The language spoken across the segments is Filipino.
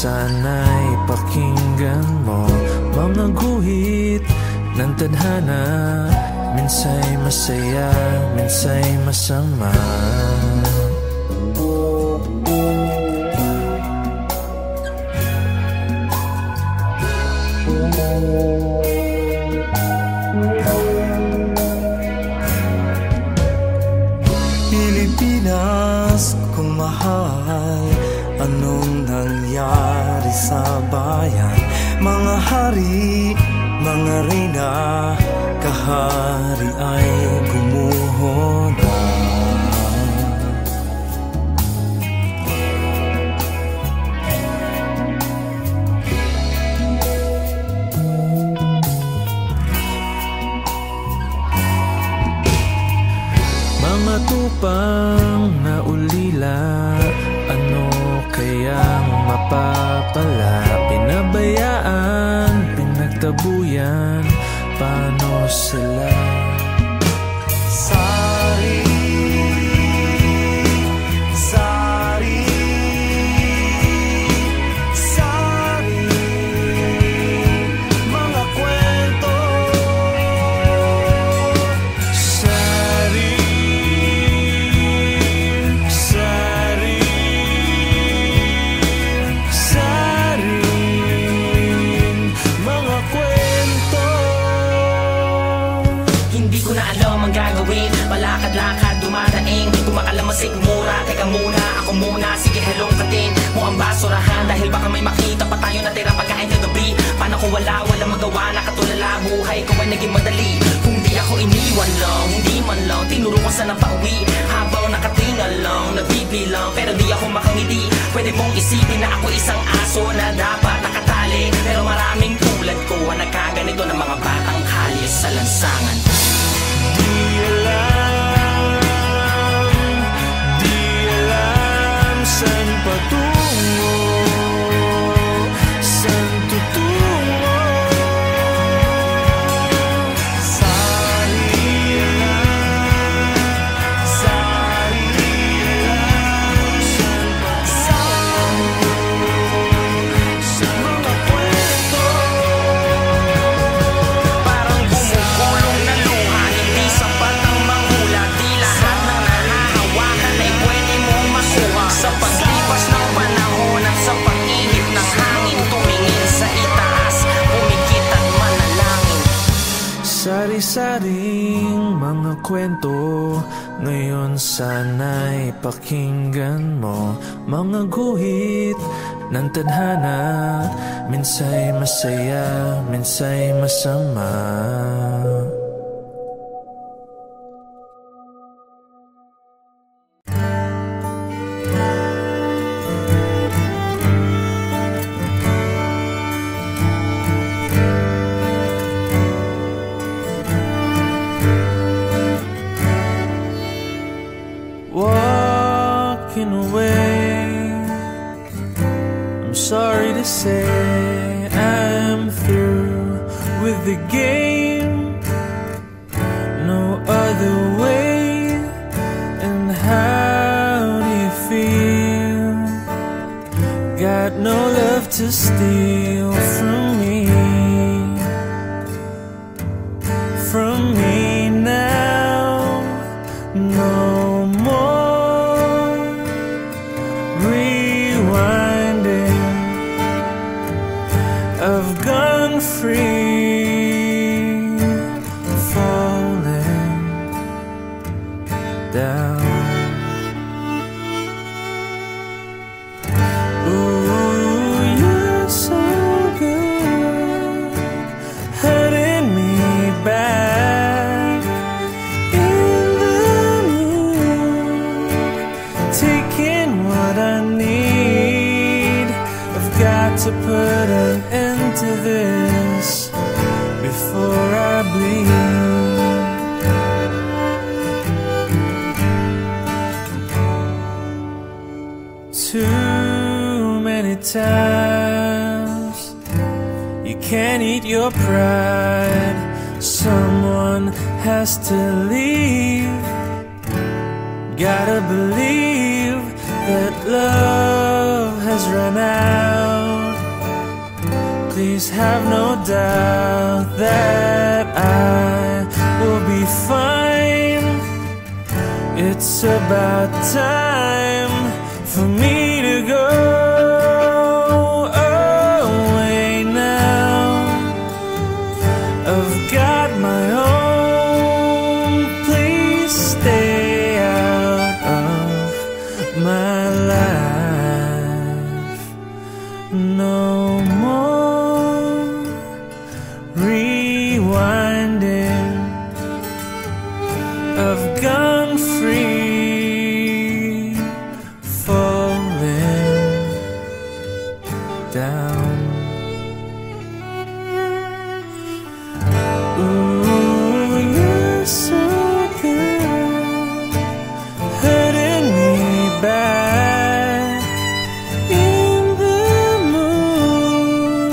sana'y pakinggan mo. Mga guhit ng tadhana, minsa'y masaya, minsa'y masama. Pilipinas kong mahal, anong nangyari sa bayan? Mga hari, mga reyna, kahari ay gumuho na. Mga tupang na ulila, ano kayang mapapala? Pinabayaan, pinagtabuyan, paano sila? Sari, sari, sari, mga kwento. Sari, sari, sari, mga kwento. Hindi ko na alam ang gagawin, palakad-lakad, dumadaing, kumakalamasik mura. Teka muna, ako muna, sige hello katin mo ang basurahan, dahil baka may makita pa tayo na tira pagkain kagabi. Paano kung wala magawa, nakatulala, buhay ko ay naging madali. Kung di ako iniwan lang, hindi man lang tinuro ko saan ang pauwi. Habang nakatingal lang, nagbibilang, pero di ako makangiti. Pwede mong isipin na ako isang aso na dapat nakatali, pero maraming tulad ko ang nagkaganito ng mga batang kalye sa lansangan. Di alam saan patungo, saan tutungo. Sari, sari, Sa mga kwento, Parang bumukulong na luha, hindi sapat ang manghula. Di lahat ng nahahawakan ay pwede mong makuha. Sa paglipas ng panahon at sa pag-ihip ng hangin, tumingin sa itaas, pumikit at manalangin. sari-saring mga kwento, ngayon sana'y pakinggan mo. Mga guhit ng tadhana, minsa'y masaya, minsa'y masama. Walking away, I'm sorry to say I'm through with the game. No other way. And how do you feel? Got no love to steal from me. From me now. No more rewinding. I've gone free, falling down. Ooh, you're so good, hurting me back in the mood, taking what I need. I've got to put an end to this before I bleed. Too many times you can't eat your pride. Someone has to leave. Gotta believe that love has run out. please have no doubt that I will be fine. It's about time for me to go away now. I've got my own, please stay out of my life. No more rewinding. I've gone free, falling down. Ooh, you're so good, hurting me back in the mood,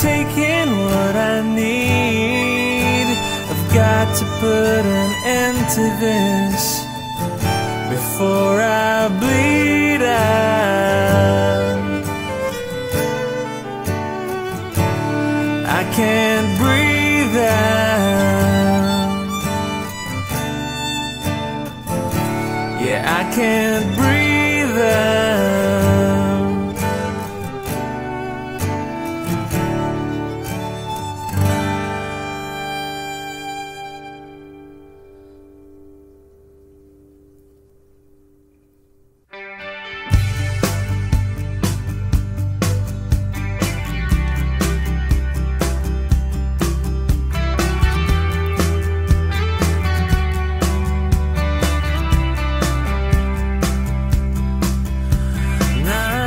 taking what I need. I've got to put an end to this before I bleed out. I can't breathe out. Yeah, I can't breathe out.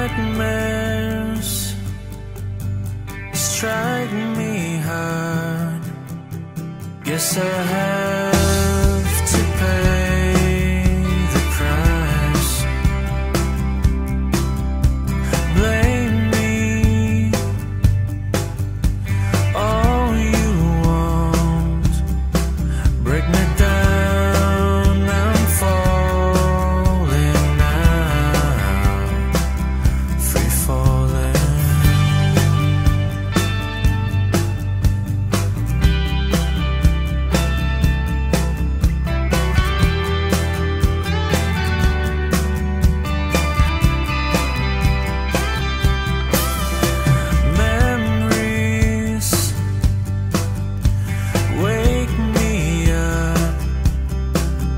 Nightmares strike me hard. Guess I have to pay the price. Blame me all you want. Break me down, I'm falling now. Free falling. Memories wake me up.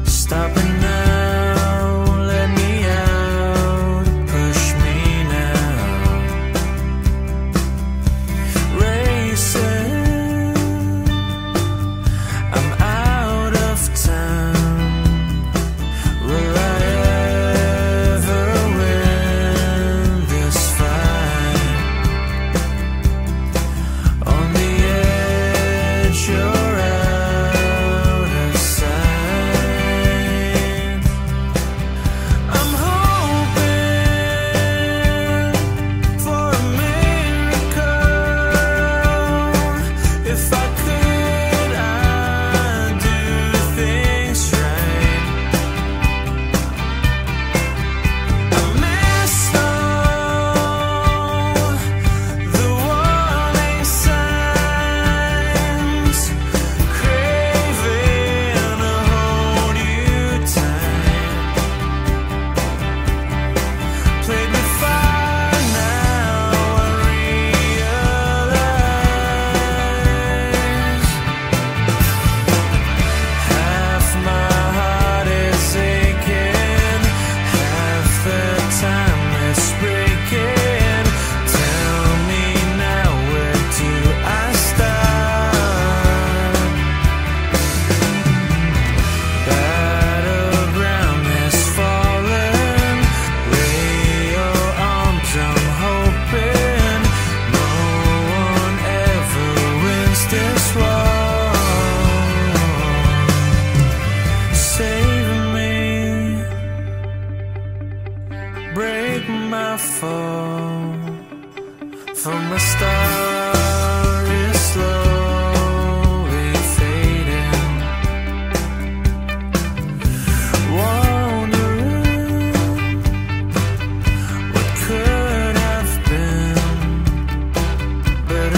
Stop it now, let me out, push me now. Racing, I'm out of time. Will I ever win this fight? On the edge, you're out of sight. I'm hoping for a miracle. If I could, I'd do things right. I missed all the warning signs, craving to hold you tight. Played with fire, now I realize half my heart is aching, half the time it's breaking. Tell me now, where do I start? Battleground has fallen. Lay your arms, I'm hoping no one ever wins this war. Save me, break my fall, for my star is slowly fading. Wondering what could have been, but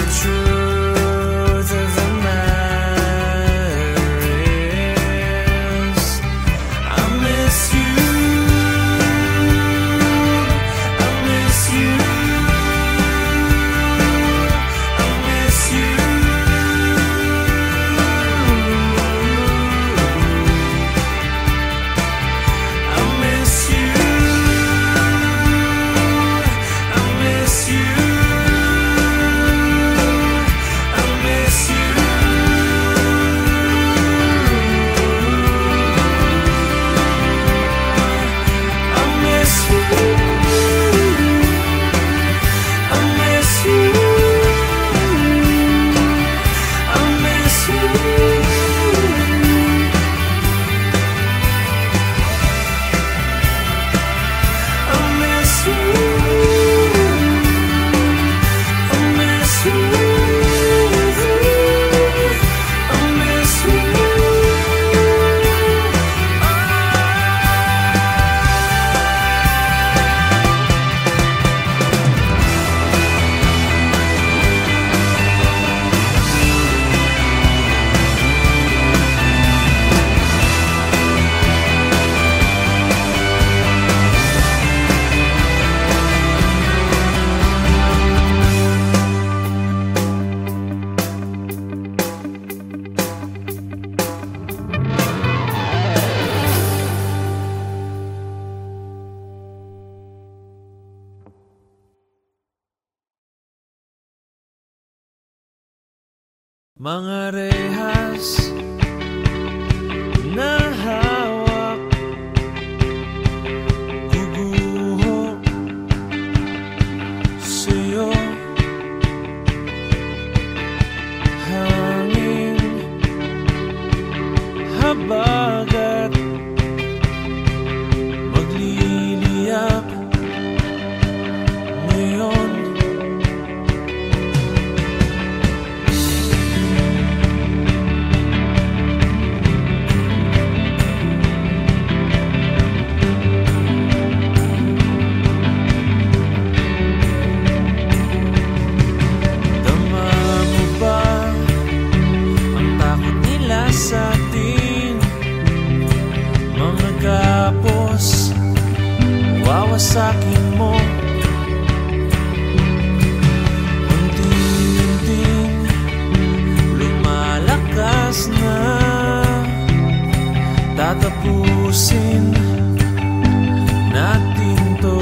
mga rehas na hawak, guguho sa'yo. Hangin, habagat, magliliyap ngayon. Sa ating mga gapos, wawasakin mo. Unti-unting lumalakas na, tatapusin natin to.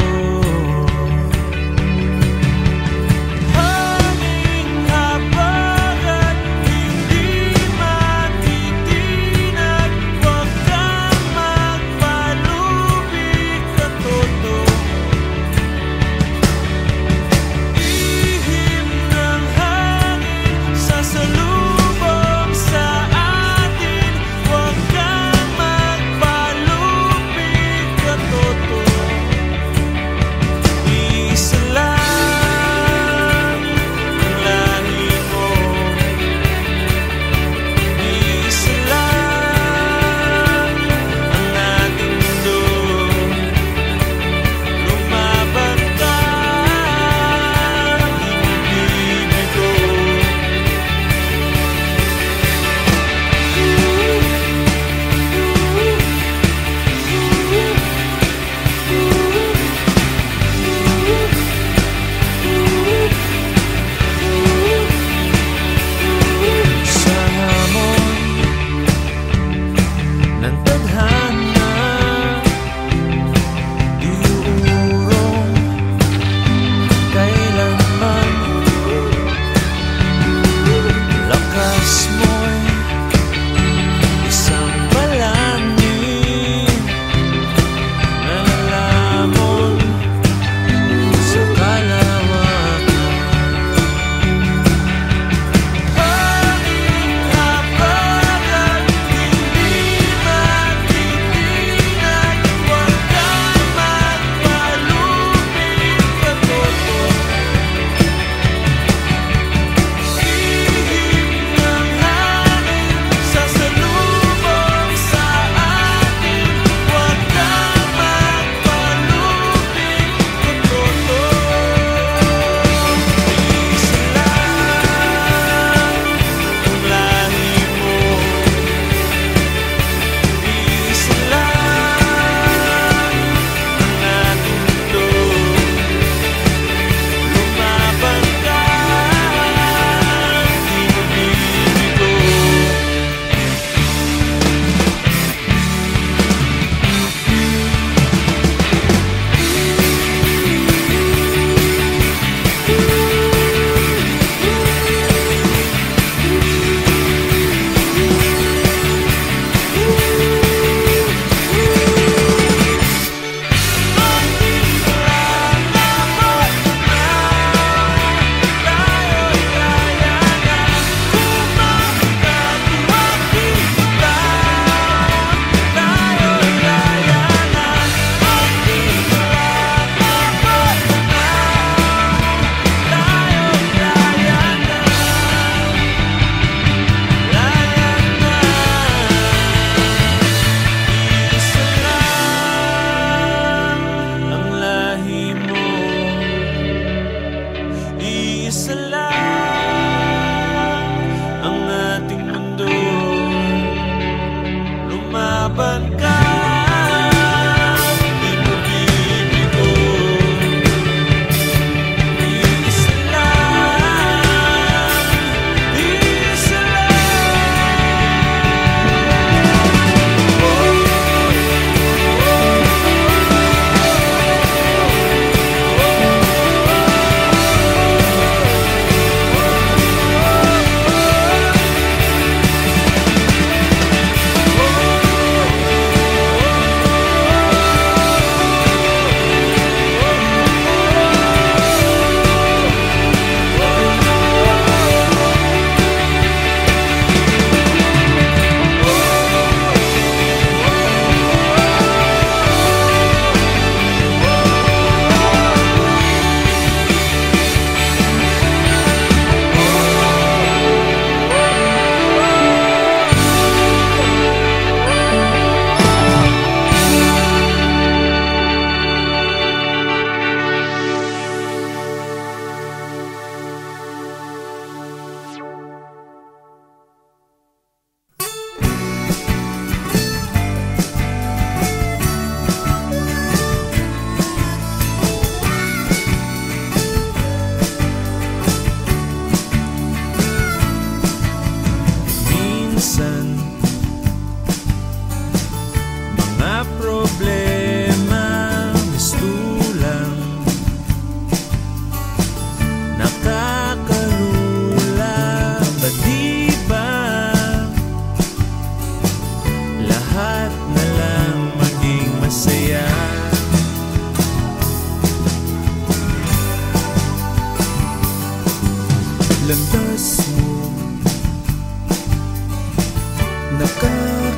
Salubong sa atin, huwag kang magpalubi.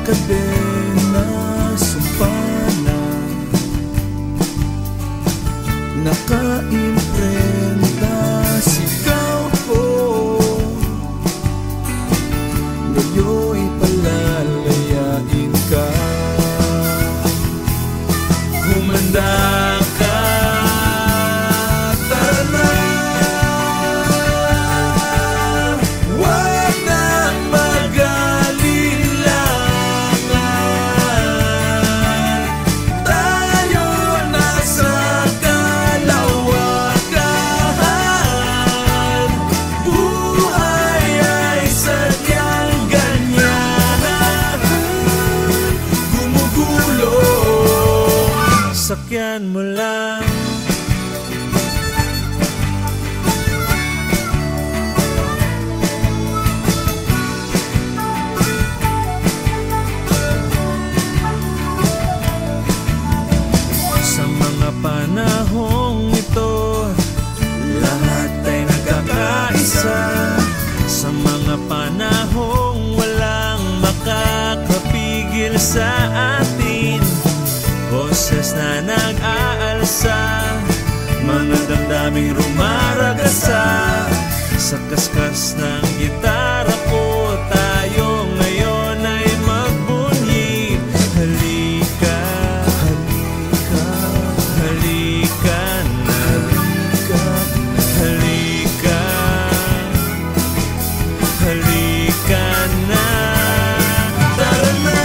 kadena, sumpana, nakaimprenta, sigaw ko, ngayo'y palalayain ka. Humanda ka, tara na. Huwag nang mag-alinlangan, tayo na sa kalawakan. Buhay ay sadyang ganyan, gumugulo, sakyan mo lang. Sa mga panahong ito, lahat ay nagkakaisa. Sa mga panahong walang makakapigil sa atin, boses na nag-aalsa, mga damdaming rumaragasa. Sa kaskas ng gitara ko, tayo ngayon ay magbunyi. Halika, halika, halika na, halika, halika na. Tara na.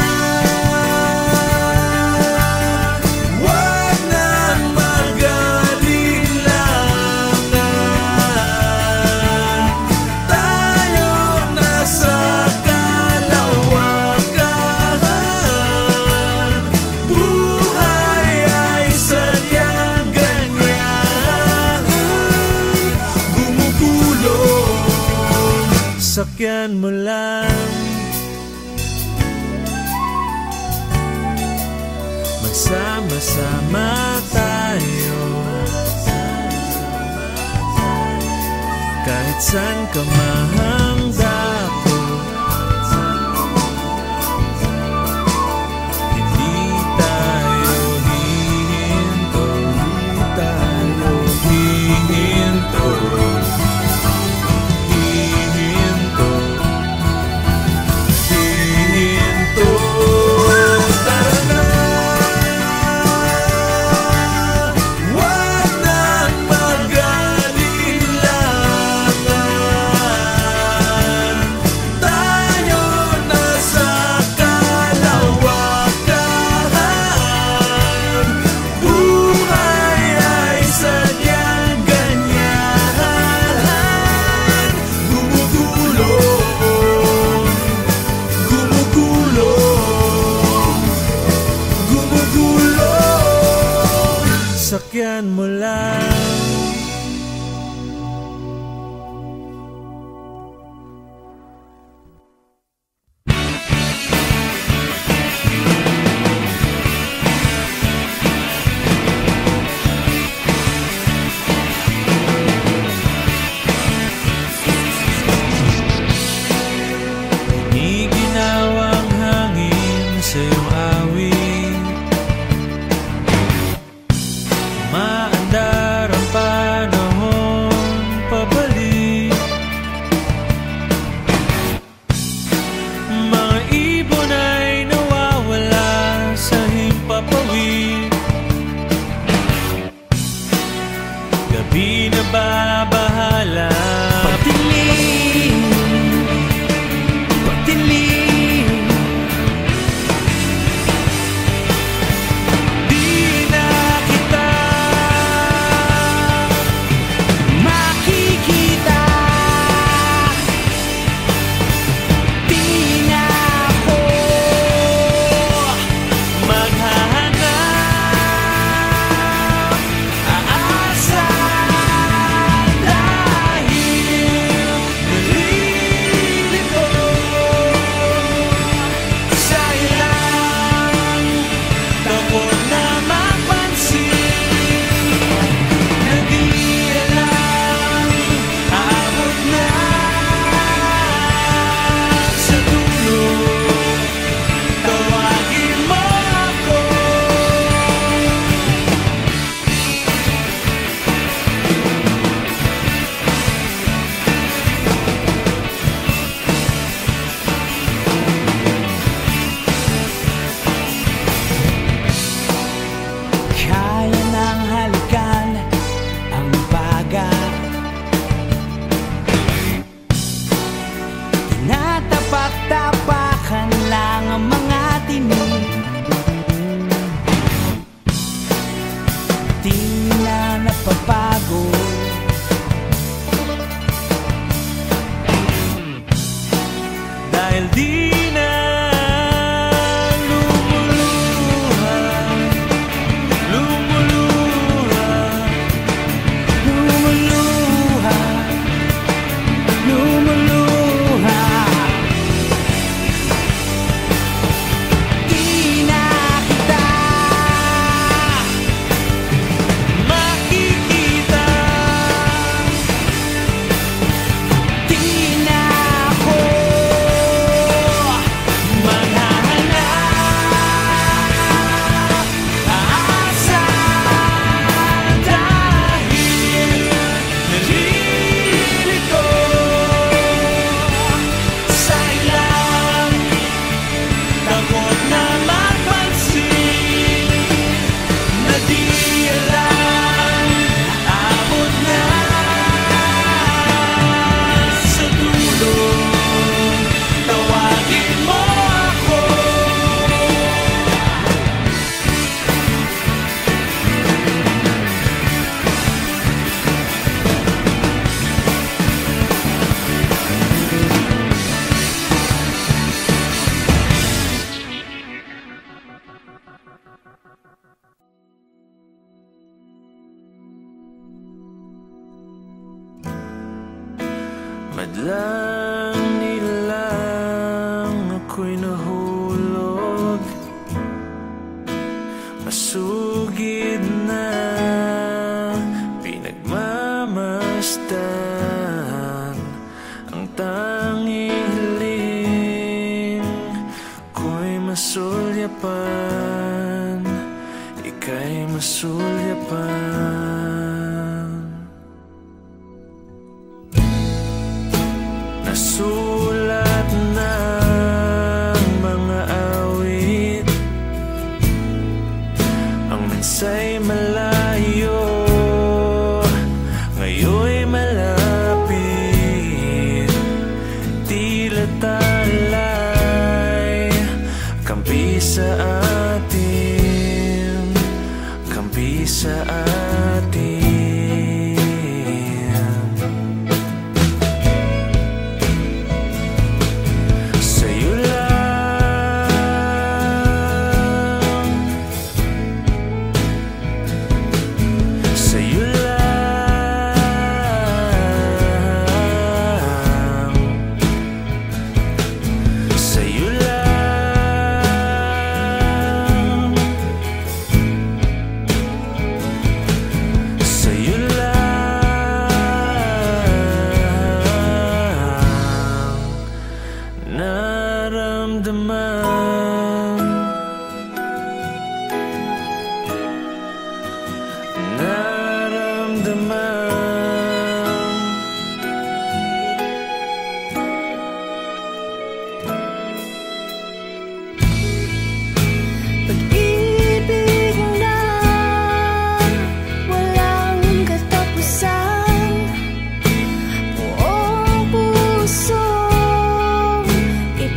Huwag nang mag-alinlangan, tayo na sa kalawakan. Buhay ay sadyang ganyan, gumugulong, sakyan mo lang. Magsama-sama tayo, kahit saan ka mahanda ko. Hindi tayo hihinto, hindi tayo hihinto, hihinto, hihinto. Tara na. Huwag nang mag-alinlangan, Tapak-tapakan lang ang mga tinig, di na napapago. Dahil di na lumuluha, lumuluha, lumuluha, lumuluha. Di na kita makikita, di na ako madlang nilang ako'y nahulog, masugid na pinagmamasdan. Ang tanging hiling ko'y masulyapan, ika'y masulyapan. Nasulat ng mga awit, ang mensa'y malayo, ngayon'y malapit. Tila talay, kampi sa atin, kampi sa atin.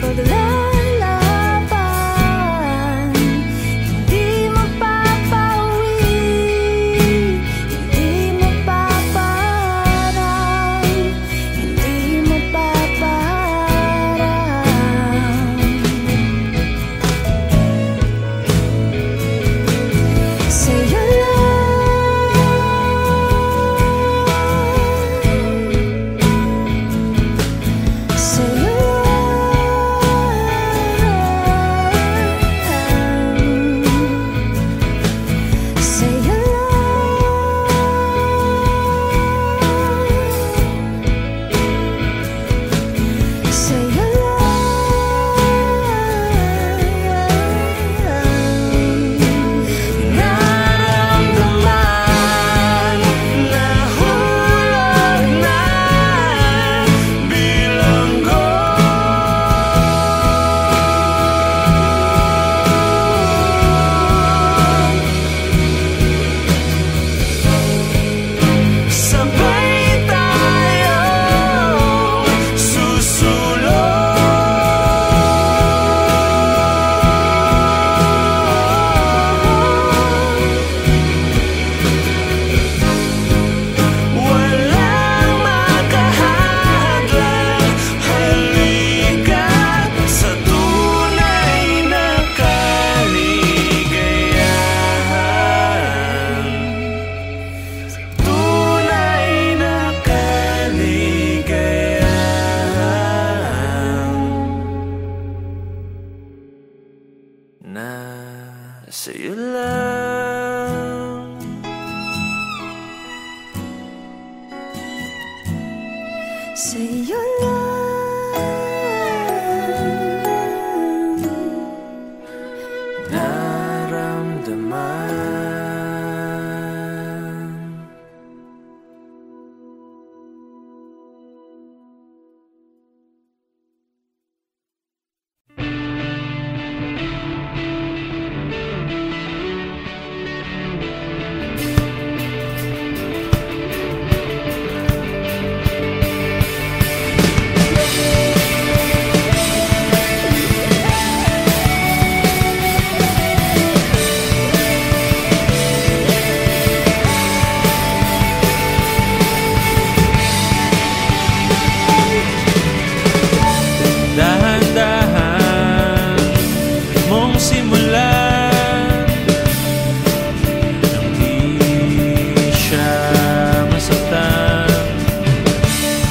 Paglalakad sa'yo lang. Sa'yo lang naramdaman. Dahan-dahan mong simulan nang di siya masaktan.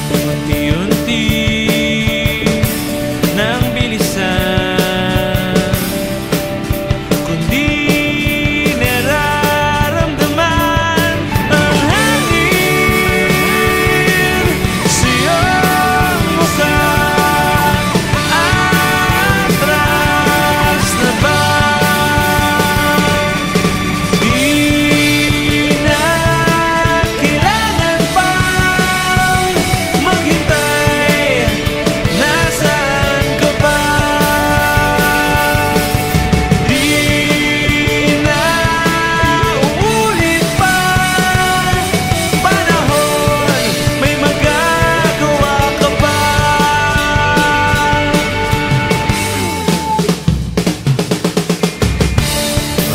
Unti-unti nang bilisan, kundi nararamdaman ang hangin sa iyong mukha.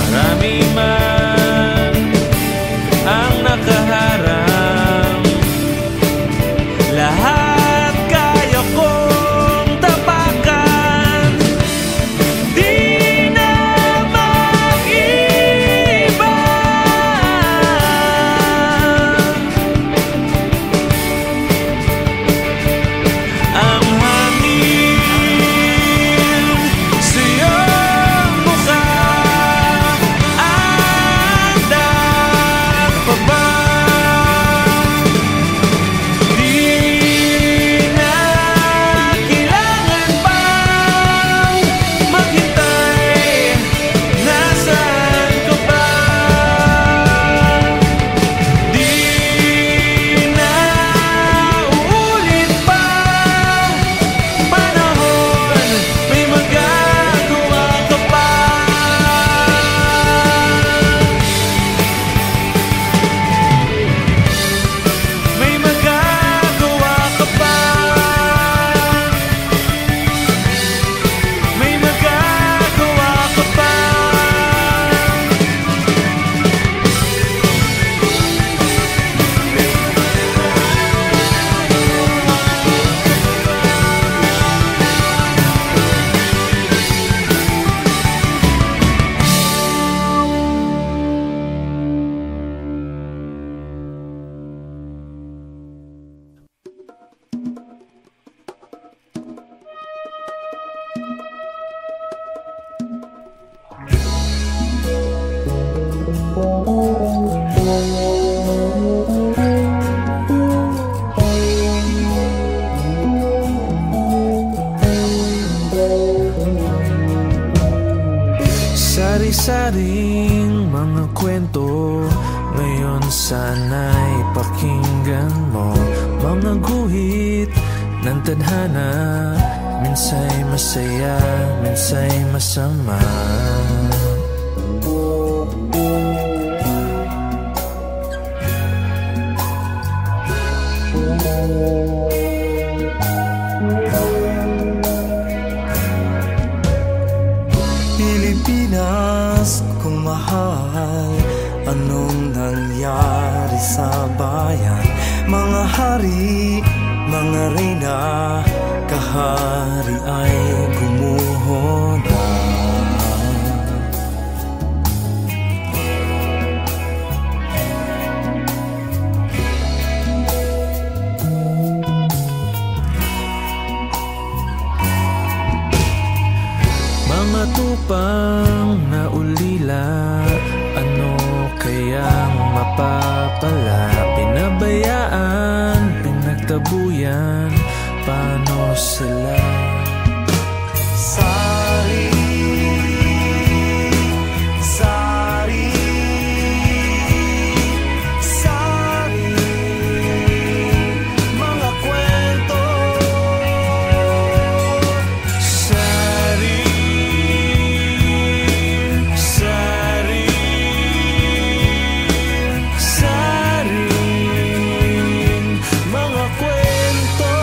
Marami man ang nakaharang, lahat kaya kong tapakan. Di na mag-iba ang hangin sa iyong mukha. Sari-saring mga kwento, ngayon sana'y pakinggan mo. Mga guhit ng tadhana, minsa'y masaya, minsa'y masama. Pilipinas kung mahal, anong nangyari sa bayan? Mga hari, mga reyna, kahari ay gumuho na. mga tupang na ulila, ano kayang mapapala? Pinabayaan, pinagtabuyan, paano sila? Sari, sari, sari, mga kwento. Sari, sari, sari, mga kwento.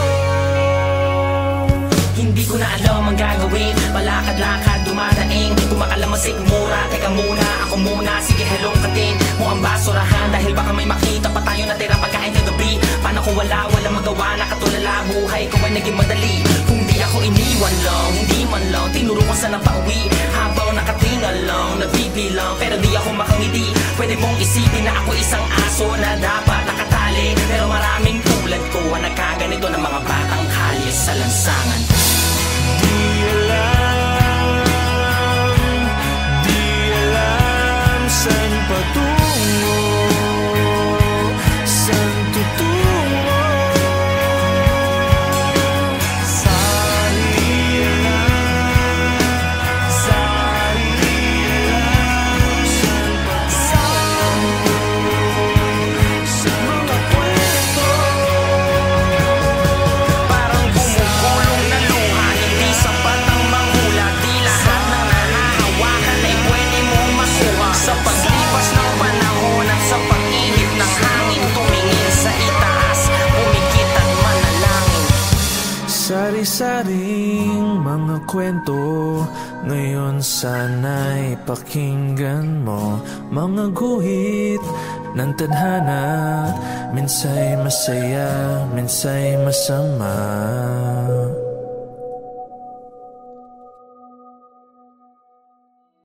Hindi ko na alam ang gagawin, palakad-lakad, dumadaing, kumakalamasik mura. Teka muna, ako muna, sige hello katin mo ang basurahan, dahil baka may makita pa tayo na tira pagkain kagabi. Paano kung wala magawa, nakatulala buhay ko ay naging madali. Kung di ako iniwan lang, hindi man lang tinuro ko saan ang pauwi, habang nakatingal lang, nagbibilang pero di ako makangiti. Pwede mong isipin na ako isang aso na dapat nakatali, pero maraming tulad ko ang nagkaganito ng mga batang kalye sa lansangan. Di alam saan patungo, saan tutungo. Sari alam, sari alam, saan patungo, sa mga kwento. Parang bumubulong na luha, hindi sapat ang manghula. Di lahat ng nahahawakan ay pwede mong makuha. Sa paglipas ng panahon at sa pag-init ng hangin, tumingin sa itaas, pumikit at manalangin. Sari-saring mga kwento, ngayon sana'y pakinggan mo. Mga guhit ng tadhana, minsay masaya, minsay masama.